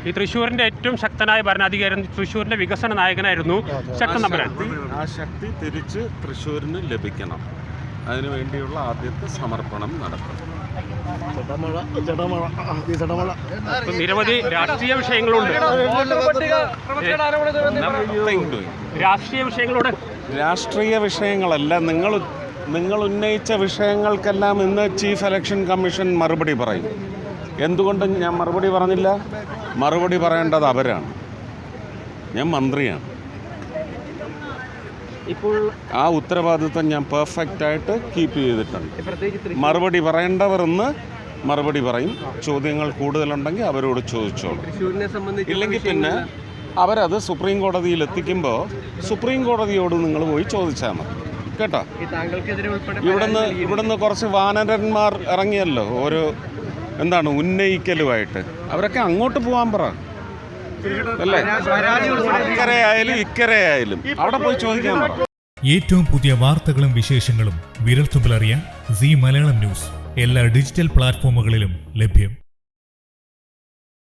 ഈ തൃശ്ശൂരിന്റെ ഏറ്റവും ശക്തനായ ഭരണാധികാരി, തൃശ്ശൂരിന്റെ വികസന നായകനായിരുന്നു ശക്തൻ തമ്പുരാൻ. ആ ശക്തി തിരിച്ച് തൃശ്ശൂരിന് ലഭിക്കണം. അതിനുവേണ്ടിയുള്ള ആദ്യത്തെ സമർപ്പണം നടത്തും. നിരവധി രാഷ്ട്രീയ വിഷയങ്ങളുണ്ട്. രാഷ്ട്രീയ വിഷയങ്ങളല്ല, നിങ്ങൾ ഉന്നയിച്ച വിഷയങ്ങൾക്കെല്ലാം ഇന്ന് ചീഫ് ഇലക്ഷൻ കമ്മീഷൻ മറുപടി പറയും. എന്തുകൊണ്ട് ഞാൻ മറുപടി പറഞ്ഞില്ല? മറുപടി പറയേണ്ടത് അവരാണ്. ഞാൻ മന്ത്രിയാണ്. ഇപ്പോൾ ആ ഉത്തരവാദിത്വം ഞാൻ പെർഫെക്റ്റായിട്ട് കീപ്പ് ചെയ്തിട്ടുണ്ട്. മറുപടി പറയേണ്ടവർ ഇന്ന് മറുപടി പറയും. ചോദ്യങ്ങൾ കൂടുതലുണ്ടെങ്കിൽ അവരോട് ചോദിച്ചോളൂ. ഇല്ലെങ്കിൽ പിന്നെ അവരത് സുപ്രീം കോടതിയിൽ എത്തിക്കുമ്പോൾ സുപ്രീം കോടതിയോട് നിങ്ങൾ പോയി ചോദിച്ചാൽ മതി കേട്ടോ. ഇവിടുന്ന് കുറച്ച് വാനരന്മാർ ഇറങ്ങിയല്ലോ, ഒരു ഉന്നയിക്കലുമായിട്ട്. അവരൊക്കെ അങ്ങോട്ട് പോകാൻ പറ അല്ലേ? അക്കരയായാലും ഇക്കരയായാലും അവിടെ പോയി ചോദിക്കാൻ പറ. ഏറ്റവും പുതിയ വാർത്തകളും വിശേഷങ്ങളും വിരൽത്തുമ്പിലറിയാൻ സീ മലയാളം ന്യൂസ് എല്ലാ ഡിജിറ്റൽ പ്ലാറ്റ്ഫോമുകളിലും ലഭ്യം.